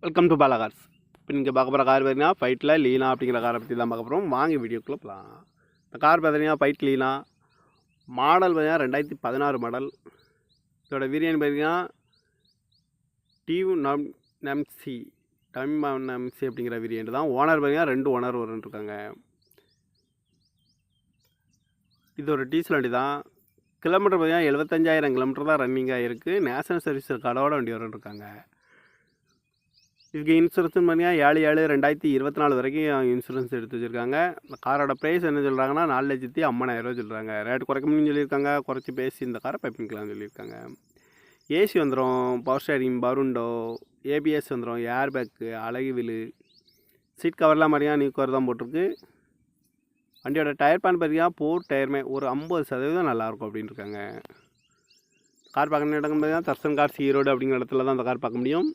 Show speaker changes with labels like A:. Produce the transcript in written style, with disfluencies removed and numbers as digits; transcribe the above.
A: Welcome to Bala cars. இப்போ நீங்கள் பார்க்க போகிற கார் பார்த்தீங்கன்னா ஃபைட்டில் லீனா அப்படிங்கிற காரை பற்றி தான் பார்க்க போகிறோம். வாங்கி வீடியோக்குள்ளே போகலாம். இந்த கார் பார்த்தீங்கன்னா ஃபைட் லீனா மாடல் பார்த்தீங்கன்னா 2016 மாடல். இதோட வேரியன்ட் பார்த்தீங்கன்னா டியூ நம்சி அப்படிங்கிற வேரியன்ட் தான். ஓனர் பார்த்தீங்கன்னா 2 ஓனர் இருக்காங்க. இது ஒரு டீசல் வண்டி தான். கிலோமீட்டர் பார்த்தீங்கன்னா 75,000 கிலோமீட்டர் தான் ரன்னிங் ஆகிருக்கு. நேஷனல் சர்வீஸ் கார்டோட வண்டி இருக்காங்க. இதுக்கு இன்சூரன்ஸ் பார்த்தீங்கன்னா 7/7/2024 வரைக்கும் இன்சூரன்ஸ் எடுத்து வச்சுருக்காங்க. இந்த காரோட ப்ரைஸ் என்ன சொல்கிறாங்கன்னா 4,50,000 சொல்கிறாங்க. ரேட் குறைக்க முடியும்னு சொல்லியிருக்காங்க. குறைச்சி பேசி இந்த காரை பைப்பிங்கலாம்னு சொல்லியிருக்காங்க. ஏசி வந்துடும், பவர் ஸ்டேரிங், பருண்டோ, ஏபிஎஸ் வந்துடும், ஏர் பேக்கு, அழகு விழு, சீட் கவர்லாம் மாதிரியாக நியூ கவர் தான் போட்டிருக்கு. வண்டியோட டயர் பேன் பார்த்தீங்கன்னா 4 டயருமே ஒரு 50% நல்லாயிருக்கும் அப்படின்னு இருக்காங்க. கார் பார்க்கணும் இடங்கள் பார்த்தீங்கன்னா தர்சன் கார்ஸ் ஈரோடு அப்படிங்கிற இடத்துல தான் அந்த கார் பார்க்க முடியும்.